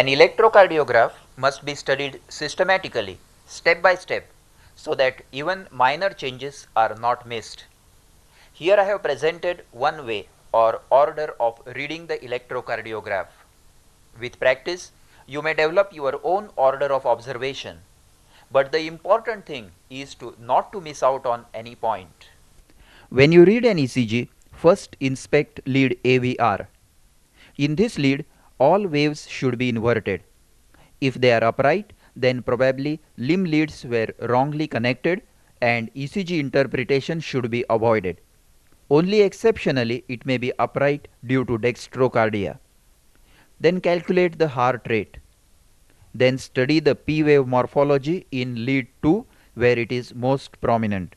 An electrocardiograph must be studied systematically, step by step, so that even minor changes are not missed. Here I have presented one way or order of reading the electrocardiograph. With practice, you may develop your own order of observation, but the important thing is not to miss out on any point. When you read an ECG, first inspect lead AVR. In this lead, all waves should be inverted. If they are upright, then probably limb leads were wrongly connected and ECG interpretation should be avoided. Only exceptionally it may be upright due to dextrocardia. Then calculate the heart rate. Then study the P wave morphology in lead 2 where it is most prominent.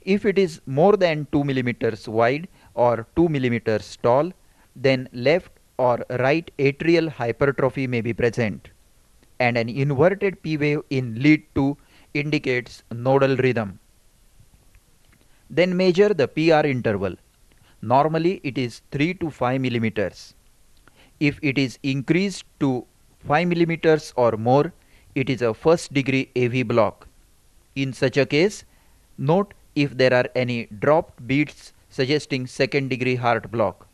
If it is more than 2 millimeters wide or 2 millimeters tall, then left or right atrial hypertrophy may be present, and an inverted P wave in lead 2 indicates nodal rhythm. Then measure the PR interval. Normally it is 3 to 5 millimeters. If it is increased to 5 millimeters or more, it is a first degree AV block. In such a case, note if there are any dropped beats suggesting second degree heart block.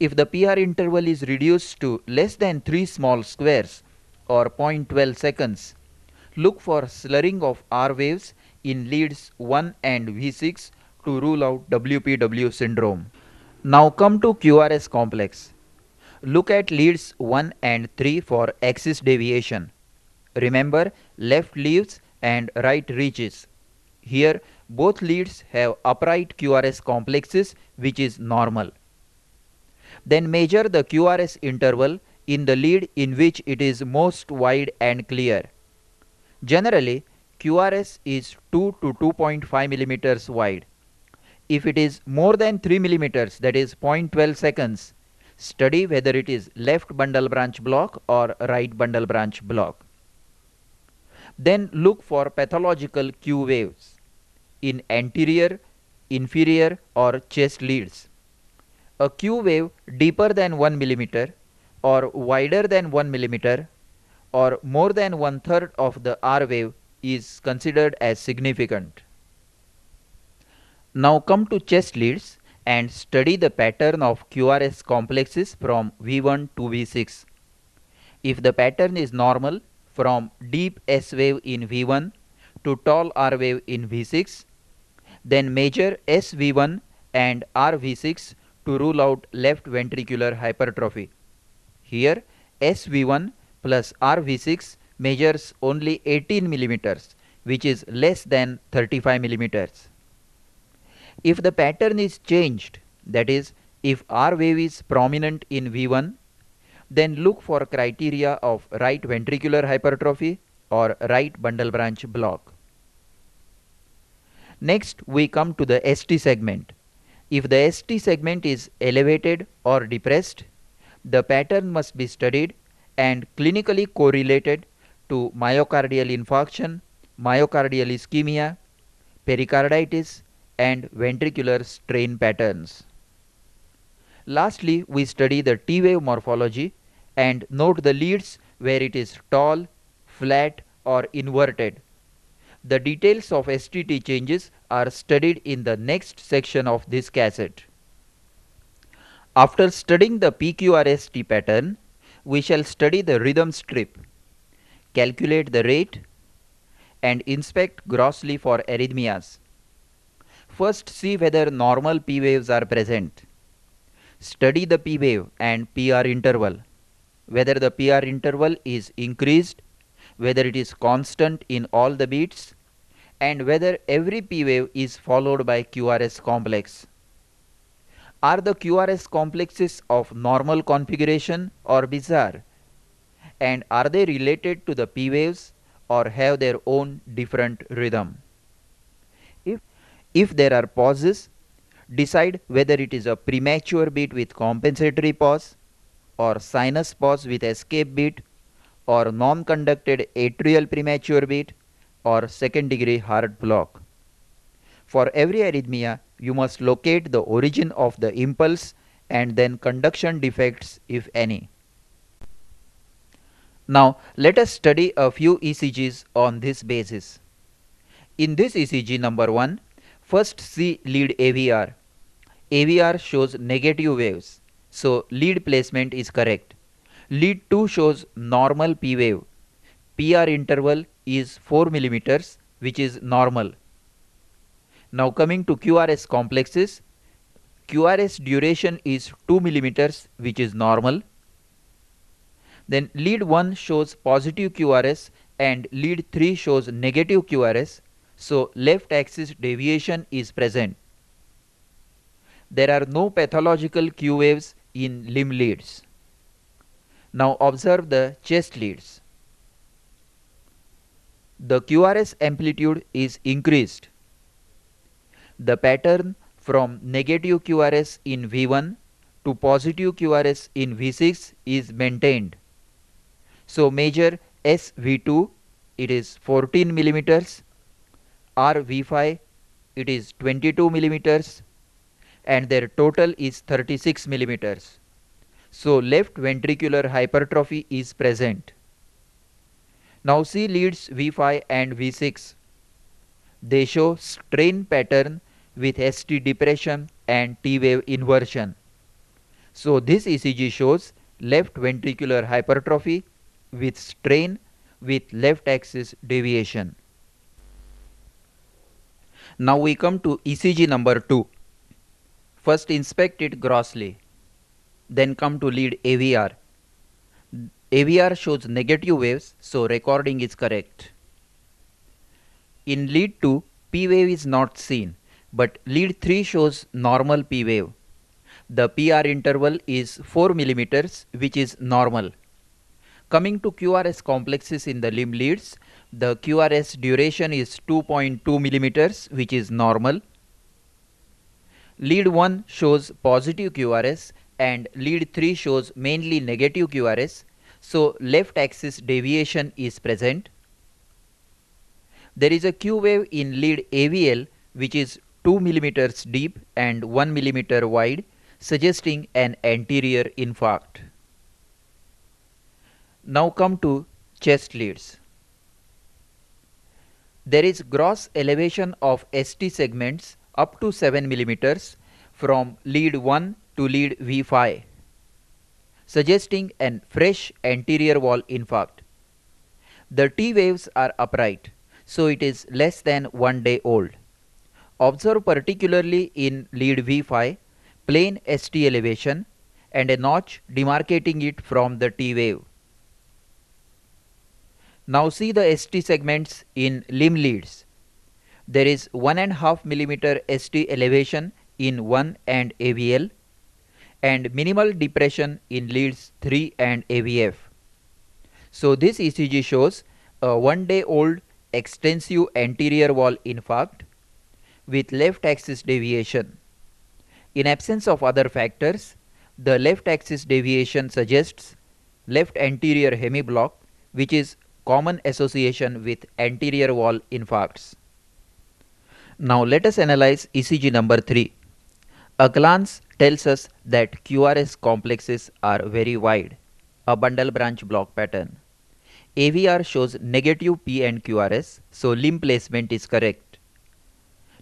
If the PR interval is reduced to less than 3 small squares or 0.12 seconds, look for slurring of R waves in leads 1 and V6 to rule out WPW syndrome. Now come to QRS complex. Look at leads 1 and 3 for axis deviation. Remember, left leaves and right reaches. Here both leads have upright QRS complexes, which is normal. Then measure the QRS interval in the lead in which it is most wide and clear. Generally, QRS is 2 to 2.5 millimeters wide. If it is more than 3 millimeters, that is 0.12 seconds, study whether it is left bundle branch block or right bundle branch block. Then look for pathological Q waves in anterior, inferior or chest leads. A Q wave deeper than 1 millimeter or wider than 1 millimeter or more than 1/3 of the R wave is considered as significant. Now come to chest leads and study the pattern of QRS complexes from V1 to V6. If the pattern is normal from deep S wave in V1 to tall R wave in V6, then measure SV1 and RV6 to rule out left ventricular hypertrophy. Here SV1 plus RV6 measures only 18 millimeters, which is less than 35 millimeters. If the pattern is changed, that is, if R wave is prominent in V1, then look for criteria of right ventricular hypertrophy or right bundle branch block. Next, we come to the ST segment. If the ST segment is elevated or depressed, the pattern must be studied and clinically correlated to myocardial infarction, myocardial ischemia, pericarditis, and ventricular strain patterns. Lastly, we study the T wave morphology and note the leads where it is tall, flat, or inverted. The details of STT changes are studied in the next section of this cassette. After studying the PQRST pattern, we shall study the rhythm strip, calculate the rate, and inspect grossly for arrhythmias. First, see whether normal P waves are present. Study the P wave and PR interval, whether the PR interval is increased, whether it is constant in all the beats, and whether every P wave is followed by QRS complex. Are the QRS complexes of normal configuration or bizarre? And are they related to the P waves or have their own different rhythm? If there are pauses, decide whether it is a premature beat with compensatory pause or sinus pause with escape beat or non-conducted atrial premature beat or second degree heart block. For every arrhythmia, you must locate the origin of the impulse and then conduction defects if any. Now let us study a few ECGs on this basis. In this ECG number 1, first see lead AVR. AVR shows negative waves, so lead placement is correct. Lead 2 shows normal P wave. PR interval is 4 millimeters, which is normal. Now coming to QRS complexes, QRS duration is 2 millimeters, which is normal. Then lead 1 shows positive QRS and lead 3 shows negative QRS, so left axis deviation is present. There are no pathological Q waves in limb leads. Now observe the chest leads. The QRS amplitude is increased. The pattern from negative QRS in V1 to positive QRS in V6 is maintained. So measure SV2, it is 14 millimeters, RV5, it is 22 millimeters, and their total is 36 millimeters. So left ventricular hypertrophy is present. Now see leads V5 and V6. They show strain pattern with ST depression and T wave inversion. So this ECG shows left ventricular hypertrophy with strain with left axis deviation. Now we come to ECG number 2. First inspect it grossly. Then come to lead AVR. AVR shows negative waves, so recording is correct. In lead 2, P wave is not seen, but lead 3 shows normal P wave. The PR interval is 4 millimeters, which is normal. Coming to QRS complexes in the limb leads, the QRS duration is 2.2 millimeters, which is normal. Lead 1 shows positive QRS and lead 3 shows mainly negative QRS, so left axis deviation is present. There is a Q wave in lead AVL which is 2 millimeters deep and 1 millimeter wide, suggesting an anterior infarct. Now come to chest leads. There is gross elevation of ST segments up to 7 millimeters from lead 1 to lead V5, suggesting an fresh anterior wall infarct. The T waves are upright, so it is less than 1 day old. Observe particularly in lead V5 plain ST elevation and a notch demarcating it from the T wave. Now see the ST segments in limb leads. There is 1.5 millimeter ST elevation in 1 and AVL and minimal depression in leads 3 and AVF. So this ECG shows a 1 day old extensive anterior wall infarct with left axis deviation. In absence of other factors, the left axis deviation suggests left anterior hemiblock, which is common association with anterior wall infarcts. Now let us analyze ECG number 3. A glance tells us that QRS complexes are very wide, a bundle branch block pattern. AVR shows negative P and QRS, so limb placement is correct.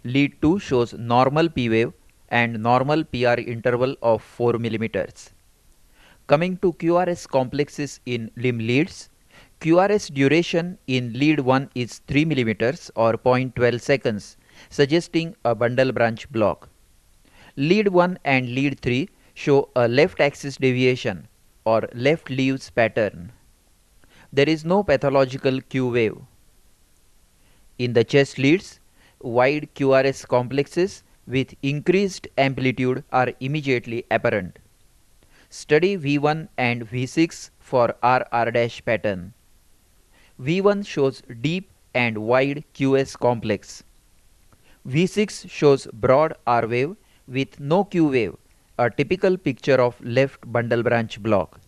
Lead 2 shows normal P wave and normal PR interval of 4 millimeters. Coming to QRS complexes in limb leads, QRS duration in lead 1 is 3 millimeters or 0.12 seconds, suggesting a bundle branch block. Lead 1 and lead 3 show a left axis deviation or left leaves pattern. There is no pathological Q wave. In the chest leads, wide QRS complexes with increased amplitude are immediately apparent. Study V1 and V6 for RR' pattern. V1 shows deep and wide QS complex. V6 shows broad R wave with no Q wave, a typical picture of left bundle branch block.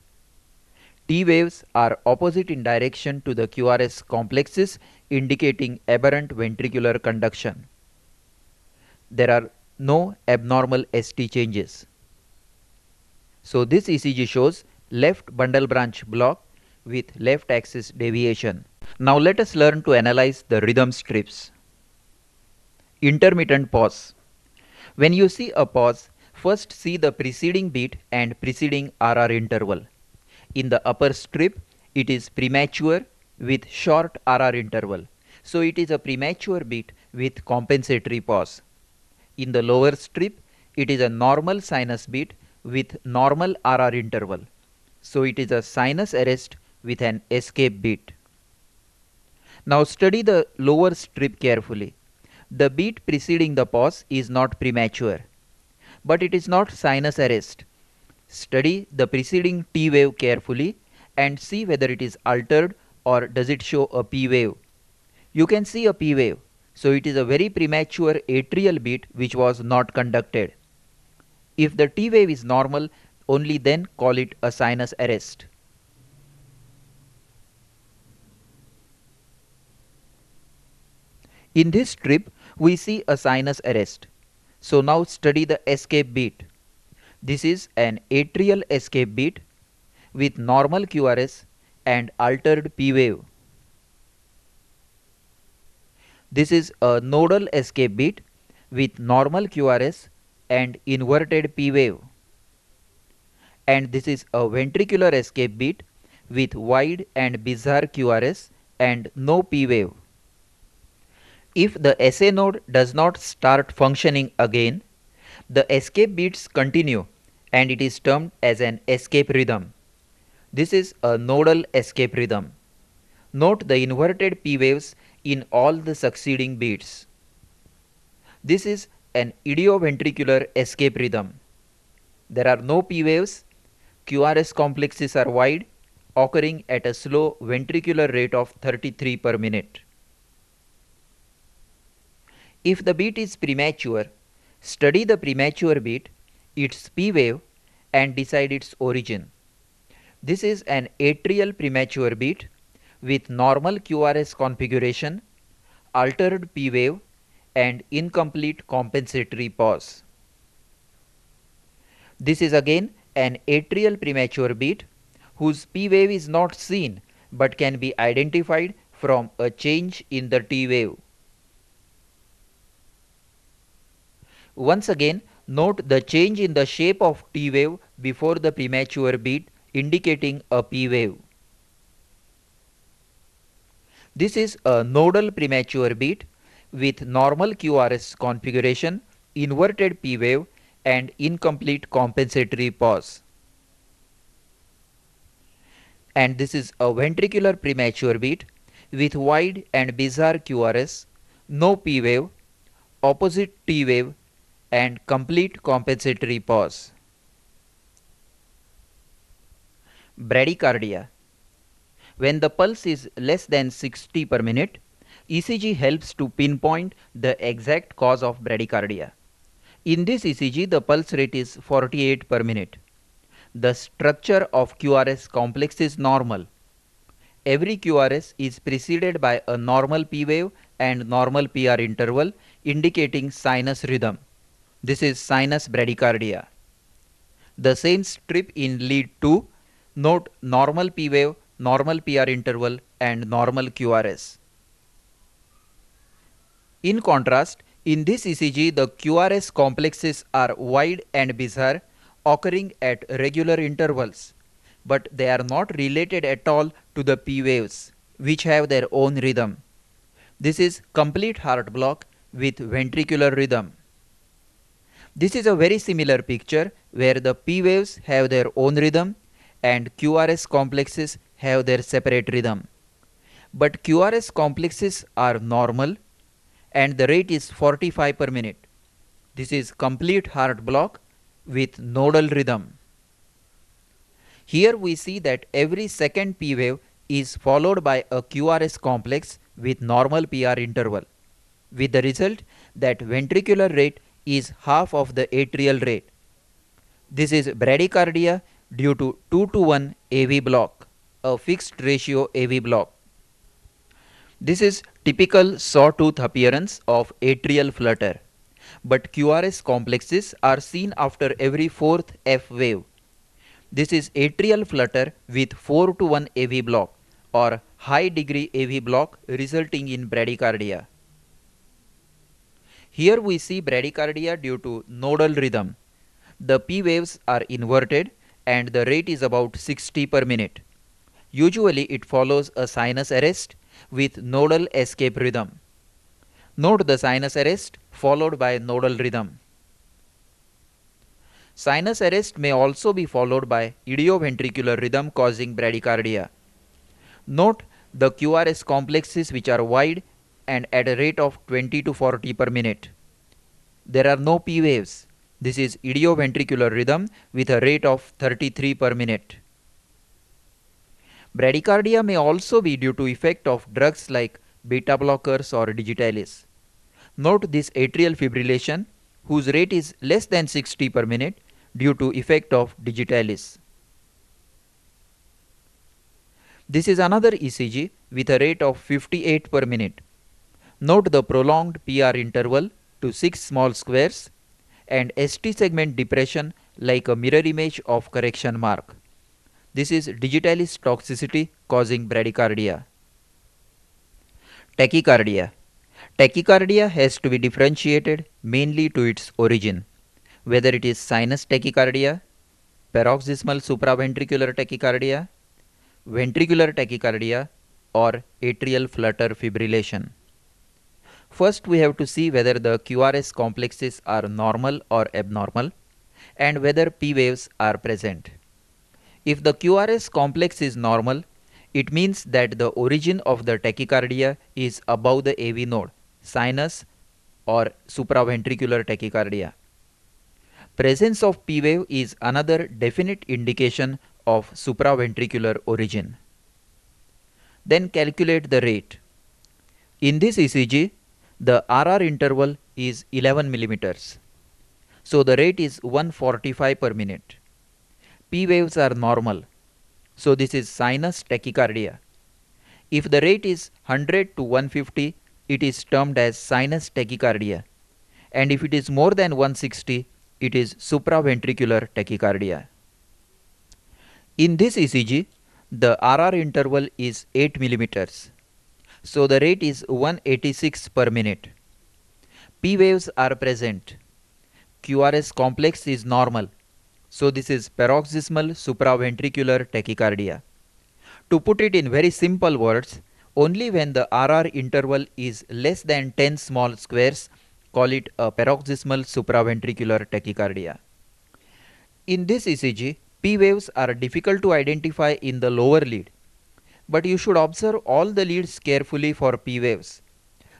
T waves are opposite in direction to the QRS complexes, indicating aberrant ventricular conduction. There are no abnormal ST changes. So this ECG shows left bundle branch block with left axis deviation. Now let us learn to analyze the rhythm strips. Intermittent pause. When you see a pause, first see the preceding beat and preceding RR interval. In the upper strip, it is premature with short RR interval. So it is a premature beat with compensatory pause. In the lower strip, it is a normal sinus beat with normal RR interval. So it is a sinus arrest with an escape beat. Now study the lower strip carefully. The beat preceding the pause is not premature, but it is not sinus arrest. Study the preceding T wave carefully and see whether it is altered or does it show a P wave. You can see a P wave, so it is a very premature atrial beat which was not conducted. If the T wave is normal, only then call it a sinus arrest. In this strip, we see a sinus arrest. So now study the escape beat. This is an atrial escape beat with normal QRS and altered P wave. This is a nodal escape beat with normal QRS and inverted P wave. And this is a ventricular escape beat with wide and bizarre QRS and no P wave. If the SA node does not start functioning again, the escape beats continue and it is termed as an escape rhythm. This is a nodal escape rhythm. Note the inverted P waves in all the succeeding beats. This is an idioventricular escape rhythm. There are no P waves, QRS complexes are wide, occurring at a slow ventricular rate of 33 per minute. If the beat is premature, study the premature beat, its P wave and decide its origin. This is an atrial premature beat with normal QRS configuration, altered P wave and incomplete compensatory pause. This is again an atrial premature beat whose P wave is not seen but can be identified from a change in the T wave. Once again, note the change in the shape of T wave before the premature beat indicating a P wave. This is a nodal premature beat with normal QRS configuration, inverted P wave and incomplete compensatory pause. And this is a ventricular premature beat with wide and bizarre QRS, no P wave, opposite T wave and complete compensatory pause. Bradycardia. When the pulse is less than 60 per minute, ECG helps to pinpoint the exact cause of bradycardia. In this ECG, the pulse rate is 48 per minute. The structure of QRS complex is normal. Every QRS is preceded by a normal P wave and normal PR interval indicating sinus rhythm. This is sinus bradycardia. The same strip in lead 2, note normal P wave, normal PR interval and normal QRS. In contrast, in this ECG the QRS complexes are wide and bizarre, occurring at regular intervals, but they are not related at all to the P waves, which have their own rhythm. This is complete heart block with ventricular rhythm. This is a very similar picture where the P waves have their own rhythm and QRS complexes have their separate rhythm. But QRS complexes are normal and the rate is 45 per minute. This is complete heart block with nodal rhythm. Here we see that every second P wave is followed by a QRS complex with normal PR interval, with the result that ventricular rate is half of the atrial rate. This is bradycardia due to 2:1 AV block, a fixed ratio AV block. This is typical sawtooth appearance of atrial flutter, but QRS complexes are seen after every fourth F wave. This is atrial flutter with 4 to 1 AV block or high degree AV block resulting in bradycardia. Here we see bradycardia due to nodal rhythm. The P waves are inverted and the rate is about 60 per minute. Usually it follows a sinus arrest with nodal escape rhythm. Note the sinus arrest followed by nodal rhythm. Sinus arrest may also be followed by idioventricular rhythm causing bradycardia. Note the QRS complexes which are wide and at a rate of 20 to 40 per minute. There are no P waves. This is idioventricular rhythm with a rate of 33 per minute. Bradycardia may also be due to effect of drugs like beta blockers or digitalis. Note this atrial fibrillation whose rate is less than 60 per minute due to effect of digitalis. This is another ECG with a rate of 58 per minute. Note the prolonged PR interval to 6 small squares and ST segment depression like a mirror image of correction mark. This is digitalis toxicity causing bradycardia. Tachycardia. Tachycardia has to be differentiated mainly to its origin, whether it is sinus tachycardia, paroxysmal supraventricular tachycardia, ventricular tachycardia, or atrial flutter fibrillation. First, we have to see whether the QRS complexes are normal or abnormal and whether P waves are present. If the QRS complex is normal, it means that the origin of the tachycardia is above the AV node, sinus or supraventricular tachycardia. Presence of P wave is another definite indication of supraventricular origin. Then calculate the rate. In this ECG, the RR interval is 11 millimeters. So the rate is 145 per minute. P waves are normal. So this is sinus tachycardia. If the rate is 100 to 150, it is termed as sinus tachycardia. And if it is more than 160, it is supraventricular tachycardia. In this ECG, the RR interval is 8 millimeters. So the rate is 186 per minute. P waves are present. QRS complex is normal. So this is paroxysmal supraventricular tachycardia. To put it in very simple words, only when the RR interval is less than 10 small squares, call it a paroxysmal supraventricular tachycardia. In this ECG, P waves are difficult to identify in the lower lead, but you should observe all the leads carefully for P waves.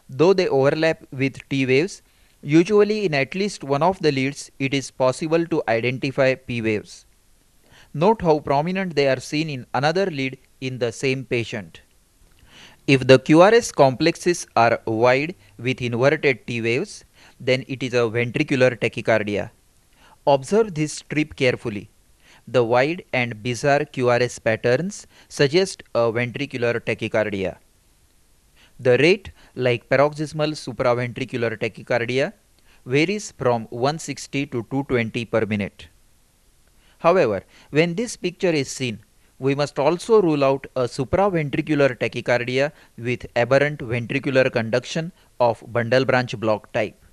Though they overlap with T waves, usually in at least one of the leads it is possible to identify P waves. Note how prominent they are seen in another lead in the same patient. If the QRS complexes are wide with inverted T waves, then it is a ventricular tachycardia. Observe this strip carefully. The wide and bizarre QRS patterns suggest a ventricular tachycardia. The rate, like paroxysmal supraventricular tachycardia, varies from 160 to 220 per minute. However, when this picture is seen, we must also rule out a supraventricular tachycardia with aberrant ventricular conduction of bundle branch block type.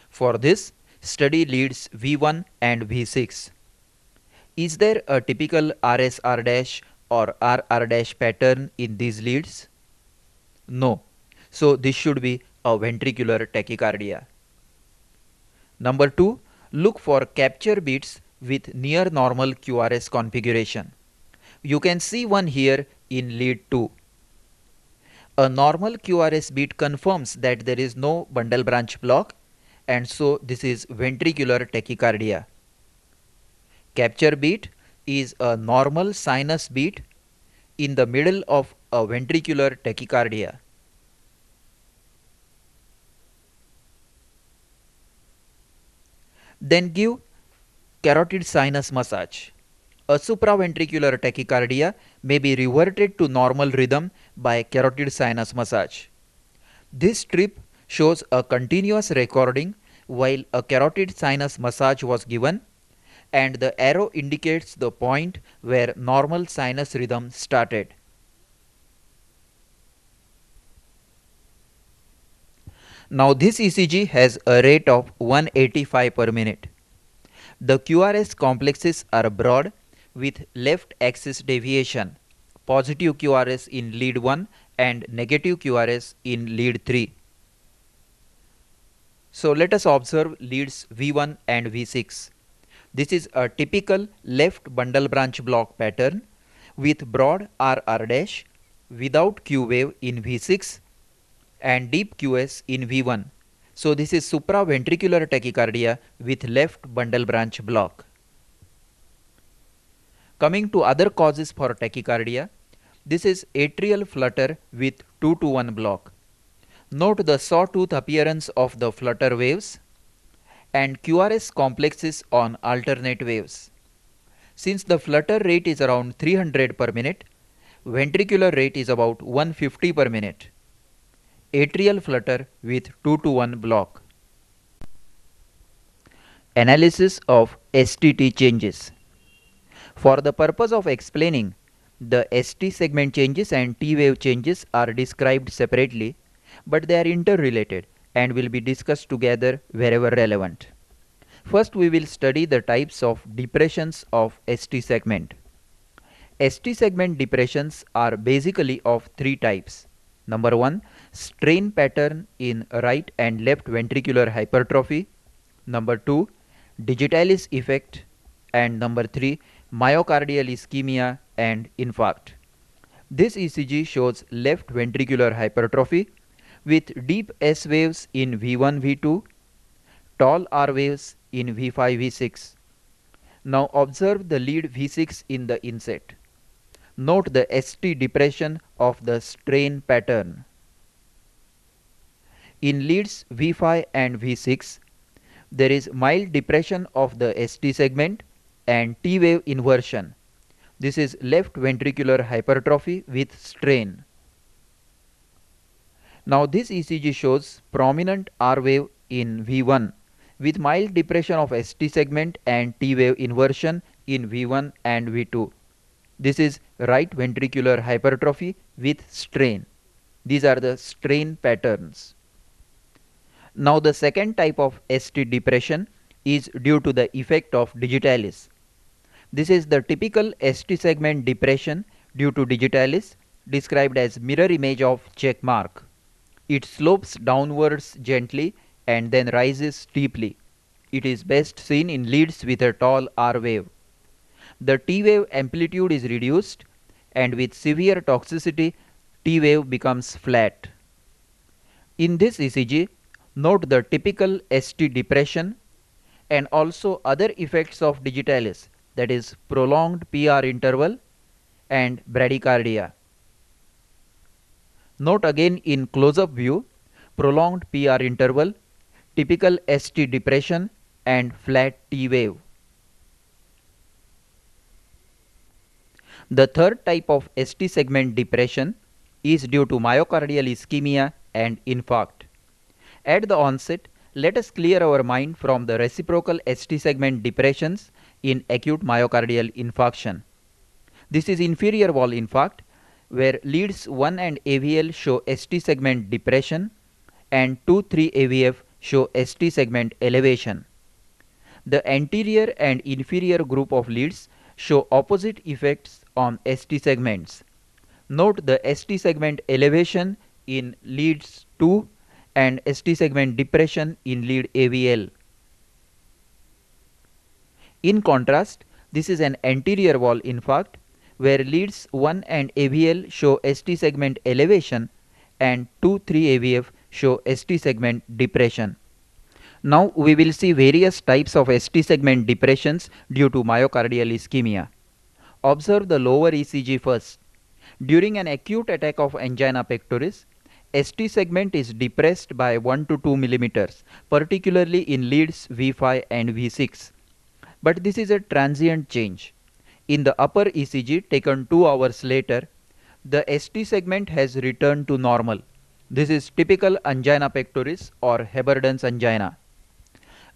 For this, study leads V1 and V6. Is there a typical RSR' or RR' pattern in these leads? No. So this should be a ventricular tachycardia. Number 2, look for capture beats with near normal QRS configuration. You can see one here in lead 2. A normal QRS beat confirms that there is no bundle branch block, and so this is ventricular tachycardia. Capture beat is a normal sinus beat in the middle of a ventricular tachycardia. Then give carotid sinus massage. A supraventricular tachycardia may be reverted to normal rhythm by carotid sinus massage. This strip shows a continuous recording while a carotid sinus massage was given, and the arrow indicates the point where normal sinus rhythm started. Now this ECG has a rate of 185 per minute. The QRS complexes are broad with left axis deviation, positive QRS in lead 1 and negative QRS in lead 3. So let us observe leads V1 and V6. This is a typical left bundle branch block pattern with broad RR dash without Q wave in V6 and deep QS in V1. So this is supraventricular tachycardia with left bundle branch block. Coming to other causes for tachycardia, this is atrial flutter with 2 to 1 block. Note the sawtooth appearance of the flutter waves and QRS complexes on alternate waves. Since the flutter rate is around 300 per minute, ventricular rate is about 150 per minute. Atrial flutter with 2 to 1 block. Analysis of STT changes. For the purpose of explaining, the ST segment changes and T wave changes are described separately, but they are interrelated and will be discussed together wherever relevant. First we will study the types of depressions of ST segment. ST segment depressions are basically of three types. Number 1, strain pattern in right and left ventricular hypertrophy. Number 2, digitalis effect. And number 3, myocardial ischemia and infarct. This ECG shows left ventricular hypertrophy with deep S waves in V1, V2, tall R waves in V5, V6. Now observe the lead V6 in the inset. Note the ST depression of the strain pattern. In leads V5 and V6, there is mild depression of the ST segment and T wave inversion. This is left ventricular hypertrophy with strain. Now this ECG shows prominent R wave in V1 with mild depression of ST segment and T wave inversion in V1 and V2. This is right ventricular hypertrophy with strain. These are the strain patterns. Now the second type of ST depression is due to the effect of digitalis. This is the typical ST segment depression due to digitalis, described as mirror image of check mark. It slopes downwards gently and then rises steeply. It is best seen in leads with a tall R wave. The T wave amplitude is reduced and with severe toxicity T wave becomes flat. In this ECG, note the typical ST depression and also other effects of digitalis, that is prolonged PR interval and bradycardia. Note again in close-up view prolonged PR interval, typical ST depression and flat T wave. The third type of ST segment depression is due to myocardial ischemia and infarct. At the onset, let us clear our mind from the reciprocal ST segment depressions in acute myocardial infarction. This is inferior wall infarct where leads 1 and AVL show ST segment depression and 2-3 AVF show ST segment elevation. The anterior and inferior group of leads show opposite effects on ST segments. Note the ST segment elevation in leads 2 and ST segment depression in lead AVL. In contrast, this is an anterior wall infarct where leads 1 and AVL show ST segment elevation and 2-3 AVF show ST segment depression. Now we will see various types of ST segment depressions due to myocardial ischemia. Observe the lower ECG first. During an acute attack of angina pectoris, ST segment is depressed by 1 to 2 millimeters, particularly in leads V5 and V6. But this is a transient change. In the upper ECG taken 2 hours later, the ST segment has returned to normal. This is typical angina pectoris or Heberden's angina.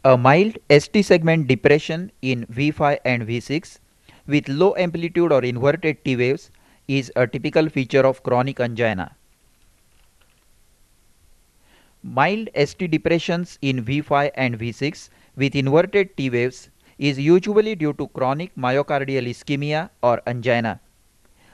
A mild ST segment depression in V5 and V6 with low amplitude or inverted T waves is a typical feature of chronic angina. Mild ST depressions in V5 and V6 with inverted T waves is usually due to chronic myocardial ischemia or angina.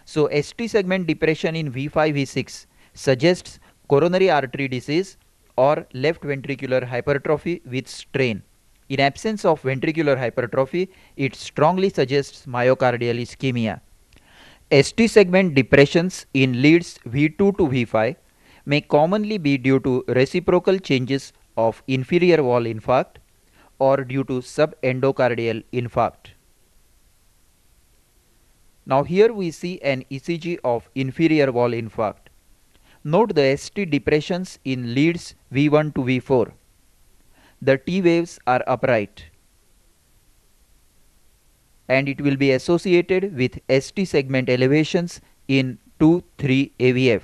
So ST segment depression in V5 V6 suggests coronary artery disease or left ventricular hypertrophy with strain. In absence of ventricular hypertrophy, it strongly suggests myocardial ischemia. ST segment depressions in leads V2 to V5 may commonly be due to reciprocal changes of inferior wall infarct or due to subendocardial infarct. Now here we see an ECG of inferior wall infarct. Note the ST depressions in leads V1 to V4. The T waves are upright and it will be associated with ST segment elevations in 2-3 AVF.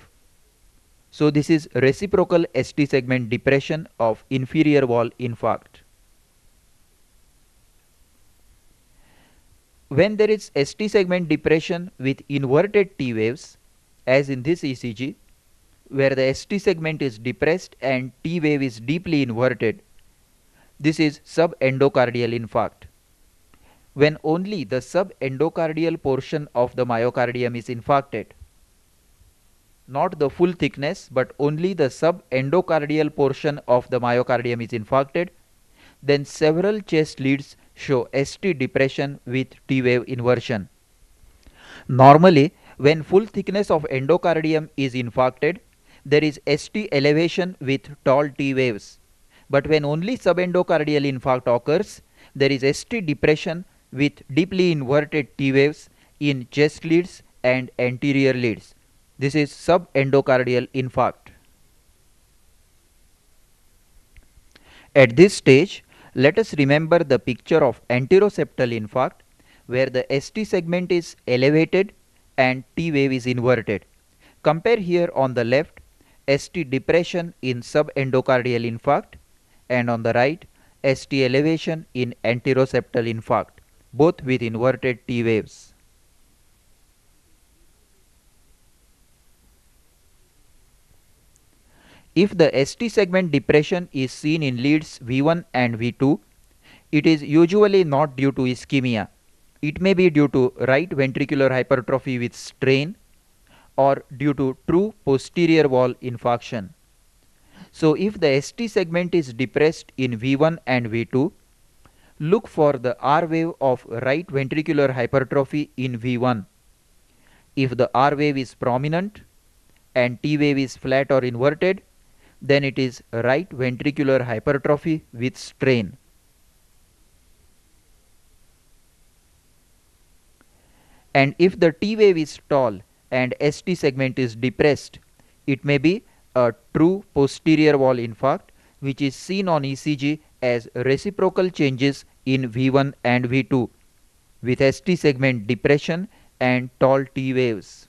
So this is reciprocal ST segment depression of inferior wall infarct. When there is ST segment depression with inverted T waves, as in this ECG, where the ST segment is depressed and T wave is deeply inverted, this is subendocardial infarct. When only the subendocardial portion of the myocardium is infarcted, not the full thickness but only the subendocardial portion of the myocardium is infarcted, then several chest leads show ST depression with T wave inversion. Normally, when full thickness of endocardium is infarcted, there is ST elevation with tall T waves. But when only subendocardial infarct occurs, there is ST depression with deeply inverted T waves in chest leads and anterior leads. This is subendocardial infarct. At this stage, let us remember the picture of anteroseptal infarct where the ST segment is elevated and T wave is inverted. Compare here on the left ST depression in subendocardial infarct and on the right ST elevation in anteroseptal infarct, both with inverted T waves. If the ST segment depression is seen in leads V1 and V2, it is usually not due to ischemia. It may be due to right ventricular hypertrophy with strain or due to true posterior wall infarction. So if the ST segment is depressed in V1 and V2, look for the R wave of right ventricular hypertrophy in V1. If the R wave is prominent and T wave is flat or inverted, then it is right ventricular hypertrophy with strain. And if the T wave is tall and ST segment is depressed, it may be a true posterior wall infarct which is seen on ECG as reciprocal changes in V1 and V2 with ST segment depression and tall T waves.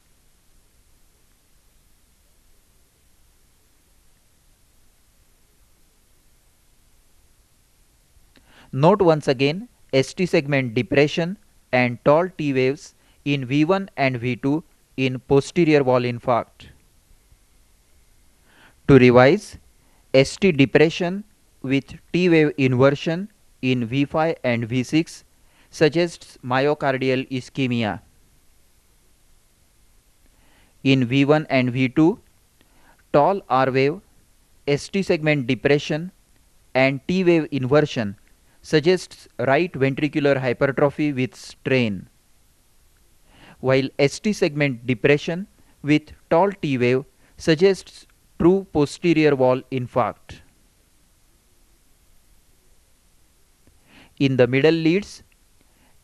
Note once again ST segment depression and tall T waves in V1 and V2 in posterior wall infarct. To revise, ST depression with T wave inversion in V5 and V6 suggests myocardial ischemia. In V1 and V2, tall R wave, ST segment depression and T wave inversion suggests right ventricular hypertrophy with strain, while ST segment depression with tall T wave suggests true posterior wall infarct. In the middle leads,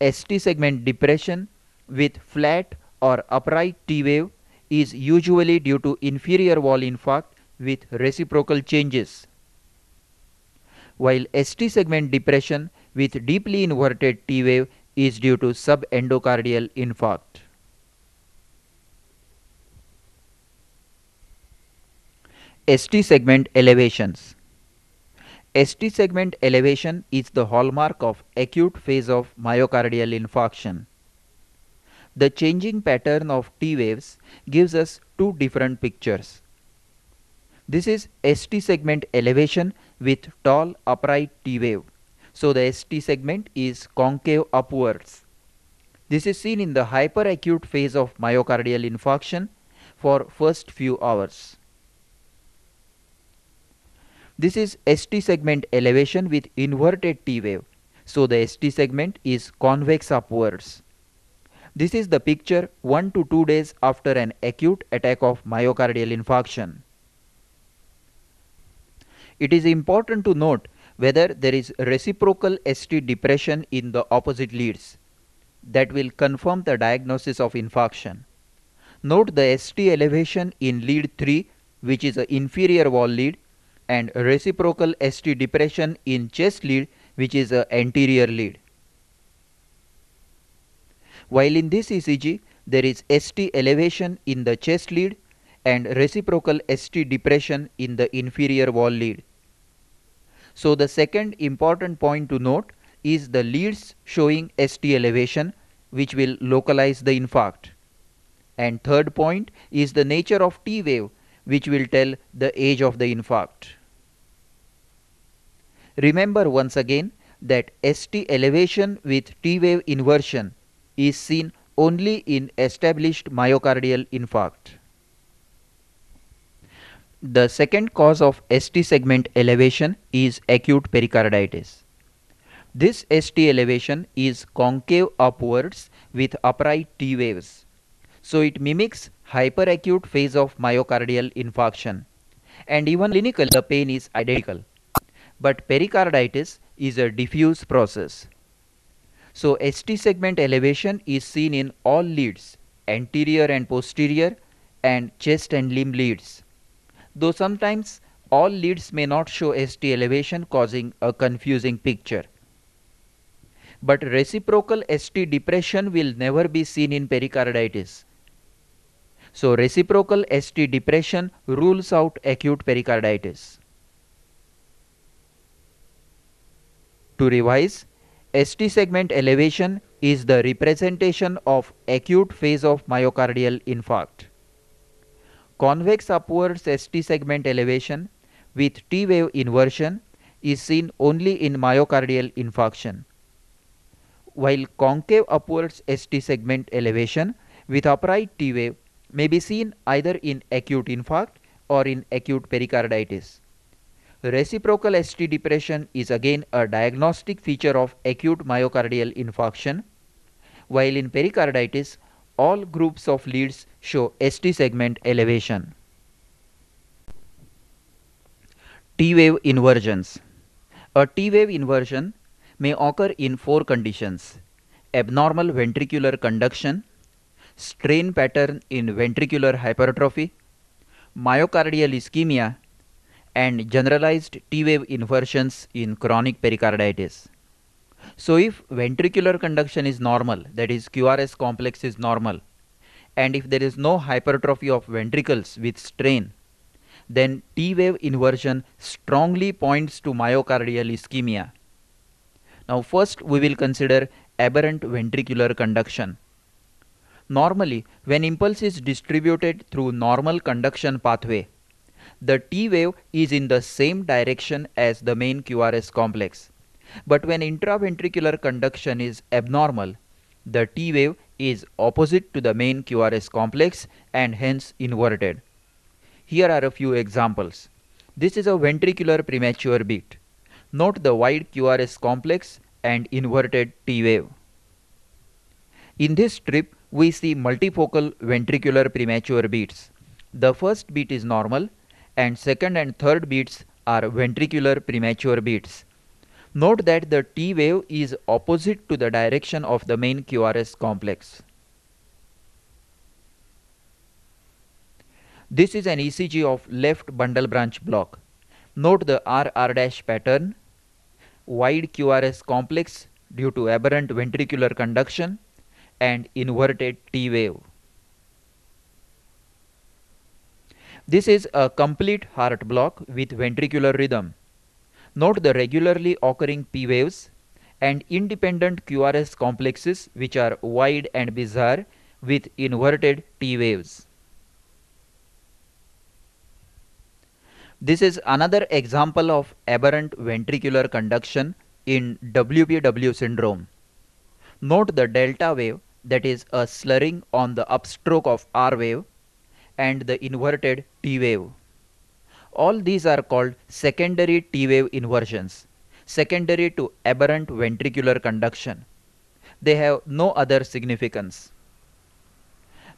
ST segment depression with flat or upright T wave is usually due to inferior wall infarct with reciprocal changes, while ST segment depression with deeply inverted T wave is due to subendocardial infarct. ST segment elevations. ST segment elevation is the hallmark of acute phase of myocardial infarction. The changing pattern of T waves gives us two different pictures. This is ST segment elevation with tall upright T wave. So the ST segment is concave upwards. This is seen in the hyperacute phase of myocardial infarction for first few hours. This is ST segment elevation with inverted T wave. So the ST segment is convex upwards. This is the picture 1 to 2 days after an acute attack of myocardial infarction. It is important to note whether there is reciprocal ST depression in the opposite leads. That will confirm the diagnosis of infarction. Note the ST elevation in lead 3, which is an inferior wall lead, and reciprocal ST depression in chest lead, which is an anterior lead. While in this ECG, there is ST elevation in the chest lead and reciprocal ST depression in the inferior wall lead. So the second important point to note is the leads showing ST elevation, which will localize the infarct. And third point is the nature of T wave, which will tell the age of the infarct. Remember once again that ST elevation with T wave inversion is seen only in established myocardial infarct. The second cause of ST segment elevation is acute pericarditis. This ST elevation is concave upwards with upright T waves. So it mimics hyperacute phase of myocardial infarction, and even clinically the pain is identical. But pericarditis is a diffuse process. So ST segment elevation is seen in all leads, anterior and posterior, and chest and limb leads. Though sometimes all leads may not show ST elevation, causing a confusing picture. But reciprocal ST depression will never be seen in pericarditis. So reciprocal ST depression rules out acute pericarditis. To revise, ST segment elevation is the representation of acute phase of myocardial infarct. Convex upwards ST segment elevation with T wave inversion is seen only in myocardial infarction, while concave upwards ST segment elevation with upright T wave may be seen either in acute infarct or in acute pericarditis. Reciprocal ST depression is again a diagnostic feature of acute myocardial infarction, while in pericarditis all groups of leads show ST segment elevation. T wave inversions. A T wave inversion may occur in four conditions: abnormal ventricular conduction, strain pattern in ventricular hypertrophy, myocardial ischemia, and generalized T wave inversions in chronic pericarditis. So if ventricular conduction is normal, that is QRS complex is normal, and if there is no hypertrophy of ventricles with strain, then T wave inversion strongly points to myocardial ischemia. Now first we will consider aberrant ventricular conduction. Normally, when impulse is distributed through normal conduction pathway, the T wave is in the same direction as the main QRS complex. But when intraventricular conduction is abnormal, the T wave is opposite to the main QRS complex and hence inverted. Here are a few examples. This is a ventricular premature beat. Note the wide QRS complex and inverted T wave. In this strip, we see multifocal ventricular premature beats. The first beat is normal, and second and third beats are ventricular premature beats. Note that the T wave is opposite to the direction of the main QRS complex. This is an ECG of left bundle branch block. Note the RR' pattern, wide QRS complex due to aberrant ventricular conduction, and inverted T wave. This is a complete heart block with ventricular rhythm. Note the regularly occurring P waves and independent QRS complexes which are wide and bizarre with inverted T waves. This is another example of aberrant ventricular conduction in WPW syndrome. Note the delta wave, that is a slurring on the upstroke of R wave, and the inverted T wave. All these are called secondary T wave inversions, secondary to aberrant ventricular conduction. They have no other significance.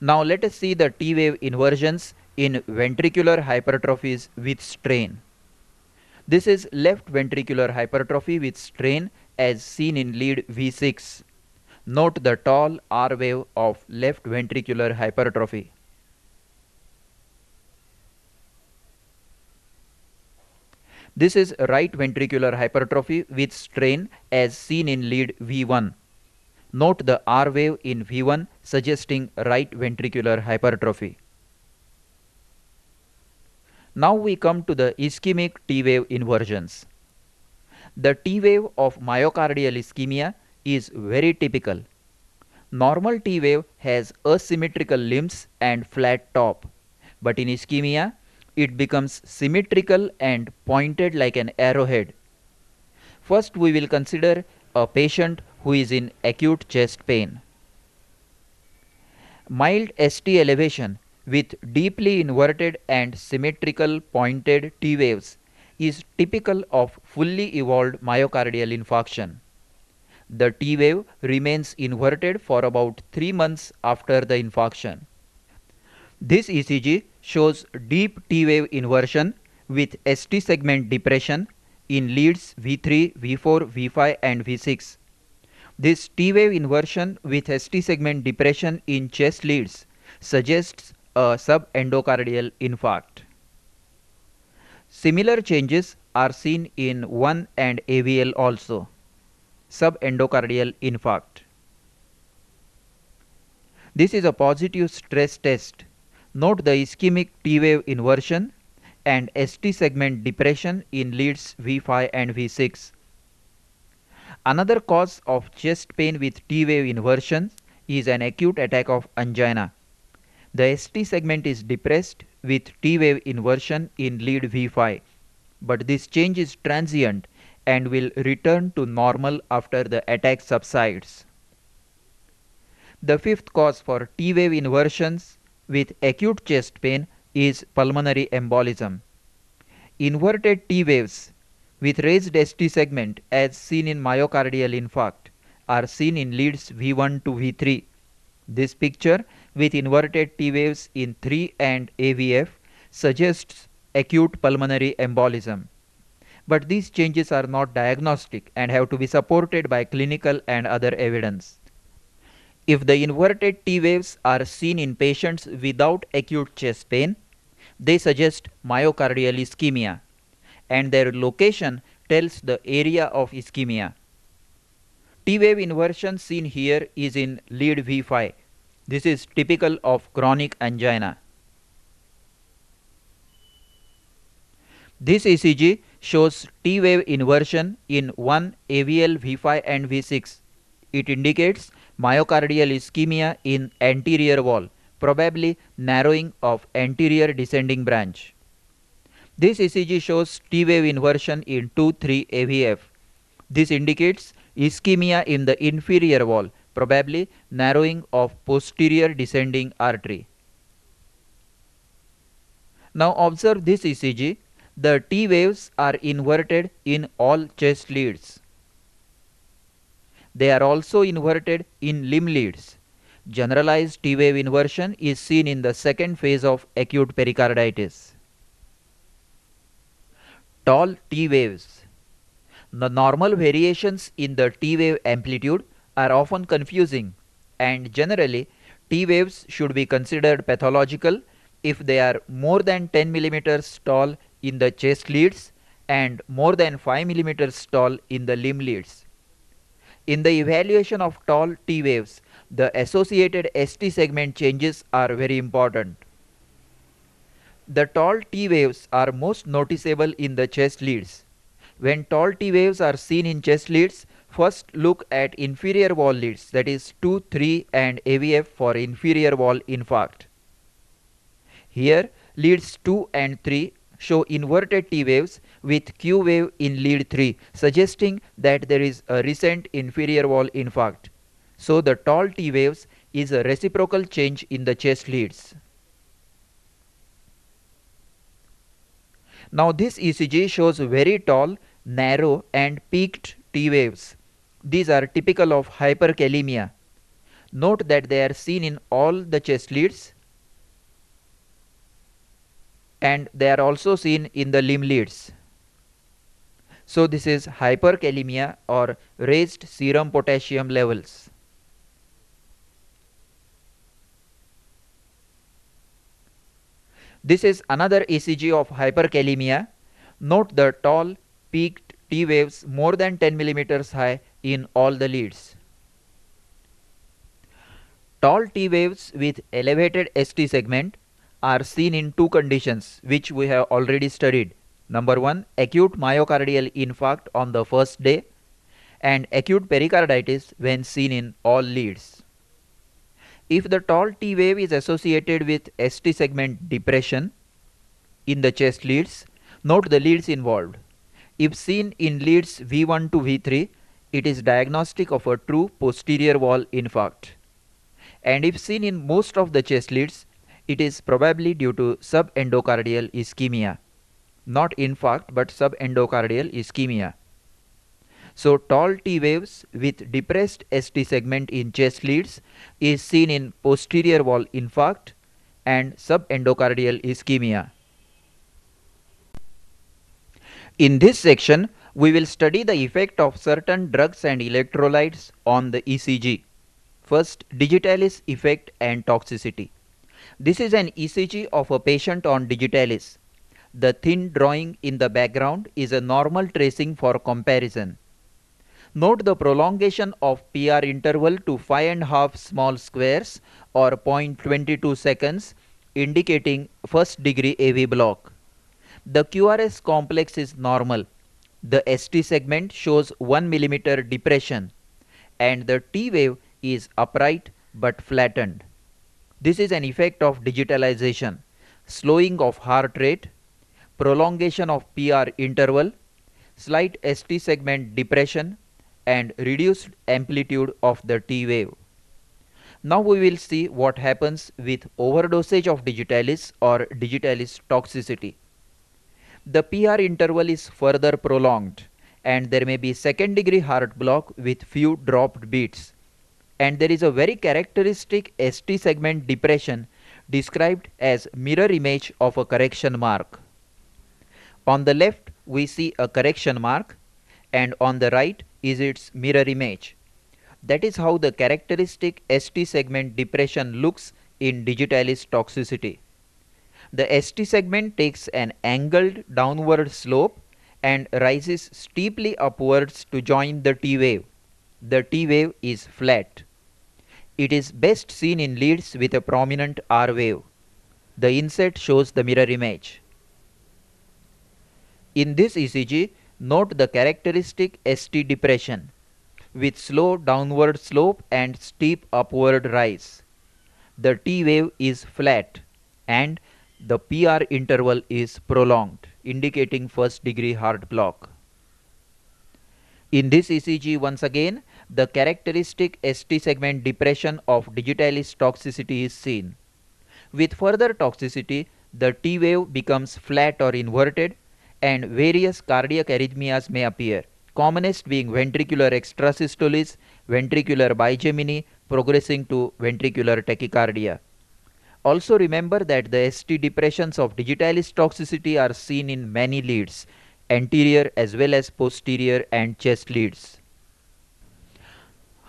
Now let us see the T wave inversions in ventricular hypertrophies with strain. This is left ventricular hypertrophy with strain as seen in lead V6. Note the tall R wave of left ventricular hypertrophy. This is right ventricular hypertrophy with strain as seen in lead V1. Note the R wave in V1 suggesting right ventricular hypertrophy. Now we come to the ischemic T wave inversions. The T wave of myocardial ischemia is very typical. Normal T wave has asymmetrical limbs and flat top, but in ischemia it becomes symmetrical and pointed like an arrowhead. First we will consider a patient who is in acute chest pain. Mild ST elevation with deeply inverted and symmetrical pointed T waves is typical of fully evolved myocardial infarction. The T wave remains inverted for about 3 months after the infarction. This ECG shows deep T wave inversion with ST segment depression in leads V3, V4, V5 and V6. This T wave inversion with ST segment depression in chest leads suggests a subendocardial infarct. Similar changes are seen in 1 and AVL also, subendocardial infarct. This is a positive stress test. Note the ischemic T wave inversion and ST segment depression in leads V5 and V6. Another cause of chest pain with T wave inversion is an acute attack of angina. The ST segment is depressed with T wave inversion in lead V5, but this change is transient and will return to normal after the attack subsides. The fifth cause for T wave inversions with acute chest pain is pulmonary embolism. Inverted T waves with raised ST segment as seen in myocardial infarct are seen in leads V1 to V3. This picture with inverted T waves in 3 and AVF suggests acute pulmonary embolism. But these changes are not diagnostic and have to be supported by clinical and other evidence. If the inverted T waves are seen in patients without acute chest pain, they suggest myocardial ischemia, and their location tells the area of ischemia. T wave inversion seen here is in lead V5. This is typical of chronic angina. This ECG shows T wave inversion in 1 AVL V5 and V6. It indicates myocardial ischemia in anterior wall, probably narrowing of anterior descending branch. This ECG shows T wave inversion in 2-3 AVF. This indicates ischemia in the inferior wall, probably narrowing of posterior descending artery. Now observe this ECG. The T waves are inverted in all chest leads. They are also inverted in limb leads. Generalized T wave inversion is seen in the second phase of acute pericarditis. Tall T waves. The normal variations in the T wave amplitude are often confusing, and generally T waves should be considered pathological if they are more than 10 millimeters tall in the chest leads and more than 5 millimeters tall in the limb leads. In the evaluation of tall T waves, the associated ST segment changes are very important. The tall T waves are most noticeable in the chest leads. When tall T waves are seen in chest leads, first look at inferior wall leads, that is 2, 3 and AVF for inferior wall infarct. Here leads 2 and 3 show inverted T waves with Q wave in lead 3, suggesting that there is a recent inferior wall infarct. So the tall T waves is a reciprocal change in the chest leads. Now this ECG shows very tall, narrow and peaked T waves. These are typical of hyperkalemia. Note that they are seen in all the chest leads and they are also seen in the limb leads. So this is hyperkalemia or raised serum potassium levels. This is another ECG of hyperkalemia. Note the tall peaked T waves more than 10 millimeters high in all the leads. Tall T waves with elevated ST segment are seen in two conditions which we have already studied. Number 1, acute myocardial infarct on the first day and acute pericarditis when seen in all leads. If the tall T wave is associated with ST segment depression in the chest leads, note the leads involved. If seen in leads V1 to V3, it is diagnostic of a true posterior wall infarct. And if seen in most of the chest leads, it is probably due to subendocardial ischemia. Not infarct but subendocardial ischemia. So tall T waves with depressed ST segment in chest leads is seen in posterior wall infarct and subendocardial ischemia. In this section, we will study the effect of certain drugs and electrolytes on the ECG. First, digitalis effect and toxicity. This is an ECG of a patient on digitalis. The thin drawing in the background is a normal tracing for comparison. Note the prolongation of PR interval to 5½ small squares or 0.22 seconds, indicating first degree AV block. The QRS complex is normal. The ST segment shows 1 mm depression and the T wave is upright but flattened. This is an effect of digitalization, slowing of heart rate, prolongation of PR interval, slight ST segment depression and reduced amplitude of the T wave. Now we will see what happens with overdosage of digitalis or digitalis toxicity. The PR interval is further prolonged and there may be second degree heart block with few dropped beats. And there is a very characteristic ST segment depression described as mirror image of a correction mark. On the left we see a correction mark and on the right is its mirror image. That is how the characteristic ST segment depression looks in digitalis toxicity. The ST segment takes an angled downward slope and rises steeply upwards to join the T wave. The T wave is flat. It is best seen in leads with a prominent R wave. The inset shows the mirror image. In this ECG, note the characteristic ST depression with slow downward slope and steep upward rise. The T wave is flat and the PR interval is prolonged, indicating first degree heart block. In this ECG once again, the characteristic ST segment depression of digitalis toxicity is seen. With further toxicity, the T wave becomes flat or inverted and various cardiac arrhythmias may appear, commonest being ventricular extrasystoles, ventricular bigeminy progressing to ventricular tachycardia. Also remember that the ST depressions of digitalis toxicity are seen in many leads, anterior as well as posterior and chest leads.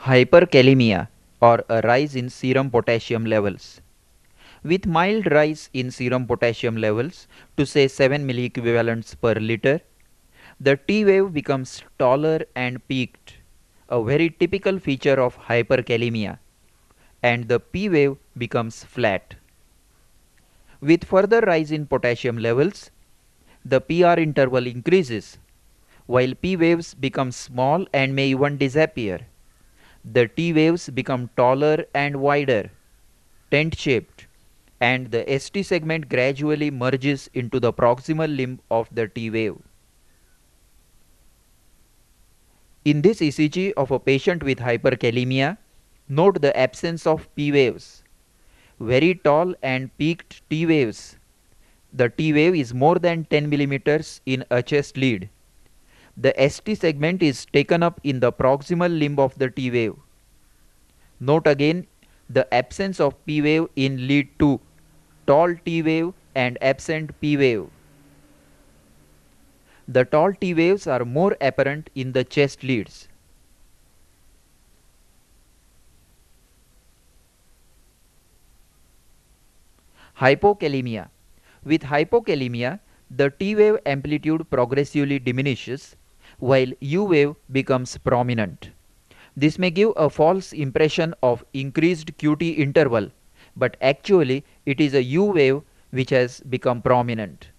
Hyperkalemia or a rise in serum potassium levels. With mild rise in serum potassium levels to say 7 milliequivalents per liter, the T wave becomes taller and peaked, a very typical feature of hyperkalemia, and the P wave becomes flat. With further rise in potassium levels, the PR interval increases. while P waves become small and may even disappear. The T waves become taller and wider, tent shaped, and the ST segment gradually merges into the proximal limb of the T wave. In this ECG of a patient with hyperkalemia, note the absence of P waves. Very tall and peaked T waves. The T wave is more than 10 millimeters in a chest lead. The ST segment is taken up in the proximal limb of the T wave. Note again the absence of P wave in lead 2, tall T wave and absent P wave. The tall T waves are more apparent in the chest leads. Hypokalemia. With hypokalemia, the T wave amplitude progressively diminishes while U wave becomes prominent. This may give a false impression of increased QT interval, but actually it is a U wave which has become prominent.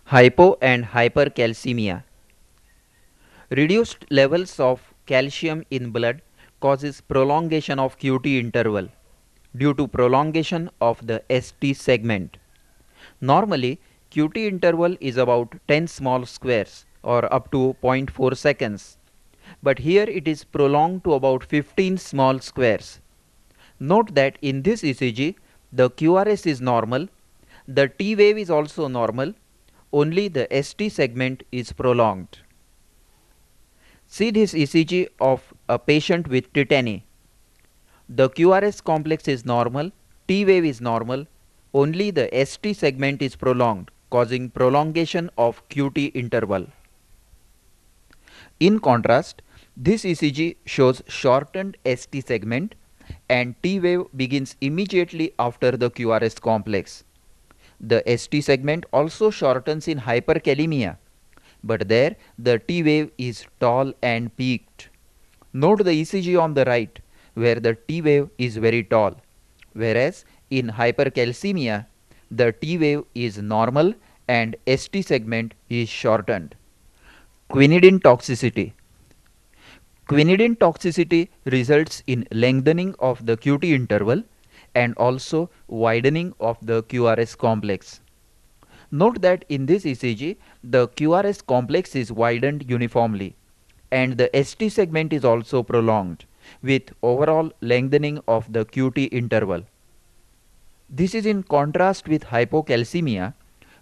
Hypo and hypercalcemia. Reduced levels of calcium in blood causes prolongation of QT interval due to prolongation of the ST segment. Normally, QT interval is about 10 small squares or up to 0.4 seconds, but here it is prolonged to about 15 small squares. Note that in this ECG, the QRS is normal, the T wave is also normal, only the ST segment is prolonged. See this ECG of a patient with tetany. The QRS complex is normal, T wave is normal, only the ST segment is prolonged, causing prolongation of QT interval. In contrast, this ECG shows shortened ST segment and T wave begins immediately after the QRS complex. The ST segment also shortens in hyperkalemia, but there the T wave is tall and peaked. Note the ECG on the right where the T wave is very tall, whereas in hypercalcemia the T wave is normal and ST segment is shortened. Quinidine toxicity. Quinidine toxicity results in lengthening of the QT interval and also widening of the QRS complex. Note that in this ECG, the QRS complex is widened uniformly and the ST segment is also prolonged with overall lengthening of the QT interval. This is in contrast with hypocalcemia,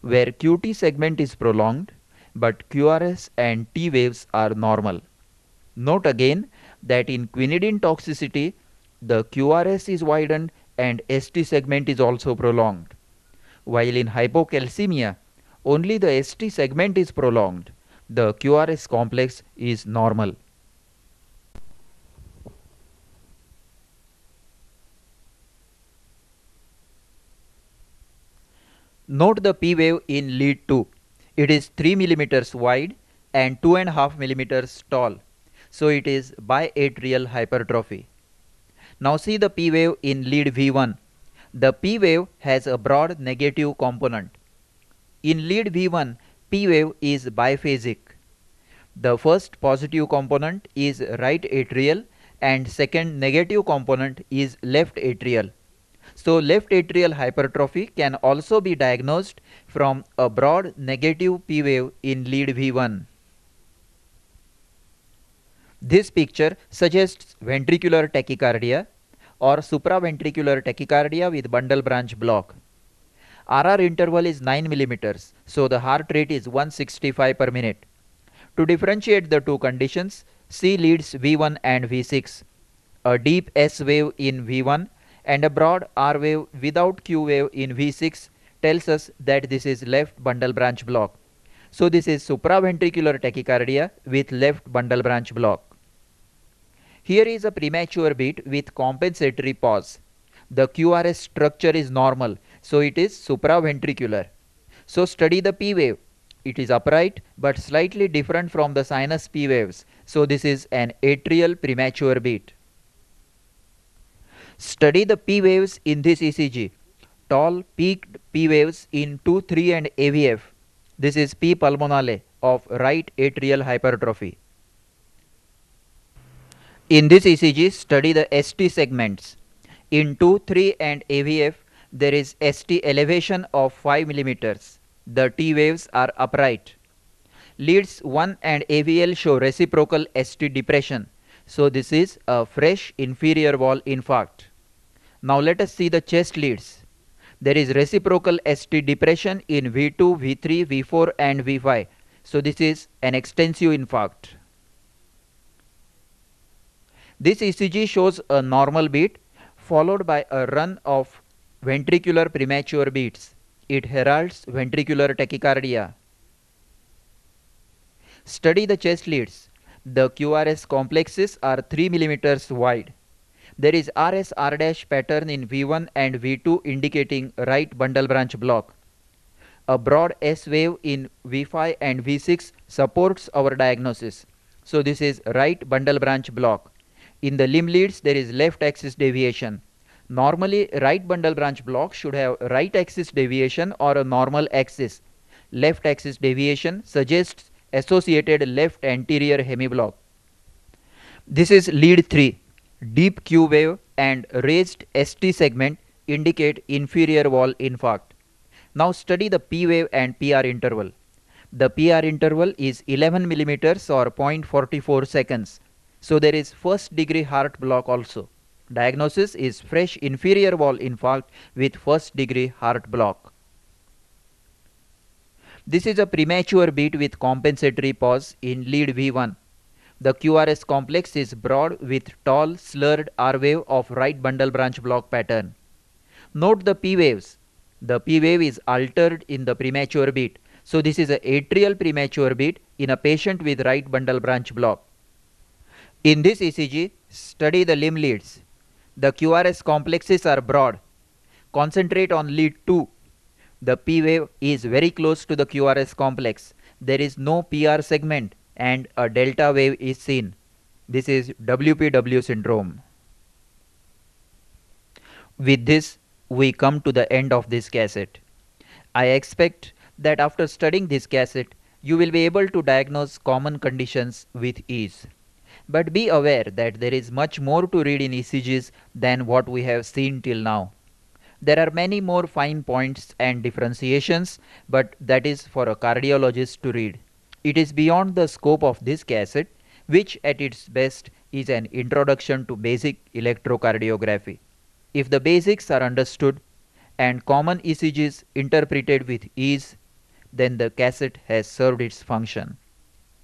where QT segment is prolonged but QRS and T waves are normal. Note again that in quinidine toxicity, the QRS is widened and ST segment is also prolonged, while in hypocalcemia, only the ST segment is prolonged. The QRS complex is normal. Note the P wave in lead 2. It is 3 millimeters wide and 2.5 millimeters tall. So it is biatrial hypertrophy. Now see the P wave in lead V1. The P wave has a broad negative component. In lead V1, P wave is biphasic. The first positive component is right atrial and second negative component is left atrial. So left atrial hypertrophy can also be diagnosed from a broad negative P wave in lead V1. This picture suggests ventricular tachycardia or supraventricular tachycardia with bundle branch block. RR interval is 9 millimeters, so the heart rate is 165 per minute. To differentiate the two conditions, see leads V1 and V6. A deep S wave in V1 and a broad R wave without Q wave in V6 tells us that this is left bundle branch block. So this is supraventricular tachycardia with left bundle branch block. Here is a premature beat with compensatory pause. The QRS structure is normal, so it is supraventricular. So study the P wave. It is upright but slightly different from the sinus P waves. So this is an atrial premature beat. Study the P waves in this ECG. Tall peaked P waves in 2, 3 and AVF This is P pulmonale of right atrial hypertrophy. In this ECG, study the ST segments. In 2, 3 and AVF, there is ST elevation of 5 millimeters. The T waves are upright. Leads 1 and AVL show reciprocal ST depression. So this is a fresh inferior wall infarct. Now let us see the chest leads. There is reciprocal ST depression in V2, V3, V4 and V5. So this is an extensive infarct. This ECG shows a normal beat followed by a run of ventricular premature beats. It heralds ventricular tachycardia. Study the chest leads. The QRS complexes are 3 millimeters wide. There is RS-R' pattern in V1 and V2 indicating right bundle branch block. A broad S wave in V5 and V6 supports our diagnosis. So this is right bundle branch block. In the limb leads, there is left axis deviation. Normally, right bundle branch block should have right axis deviation or a normal axis. Left axis deviation suggests associated left anterior hemiblock. This is lead 3. Deep Q wave and raised ST segment indicate inferior wall infarct. Now study the P wave and PR interval. The PR interval is 11 millimeters or 0.44 seconds. So there is first degree heart block also. Diagnosis is fresh inferior wall infarct with first degree heart block. This is a premature beat with compensatory pause in lead V1. The QRS complex is broad with tall slurred R wave of right bundle branch block pattern. Note the P waves. The P wave is altered in the premature beat. So this is an atrial premature beat in a patient with right bundle branch block. In this ECG, study the limb leads. The QRS complexes are broad. Concentrate on lead 2. The P wave is very close to the QRS complex. There is no PR segment and a delta wave is seen. This is WPW syndrome. With this, we come to the end of this cassette. I expect that after studying this cassette, you will be able to diagnose common conditions with ease. But be aware that there is much more to read in ECGs than what we have seen till now. There are many more fine points and differentiations, but that is for a cardiologist to read. It is beyond the scope of this cassette, which at its best is an introduction to basic electrocardiography. If the basics are understood and common ECGs interpreted with ease, then the cassette has served its function.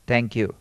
Thank you.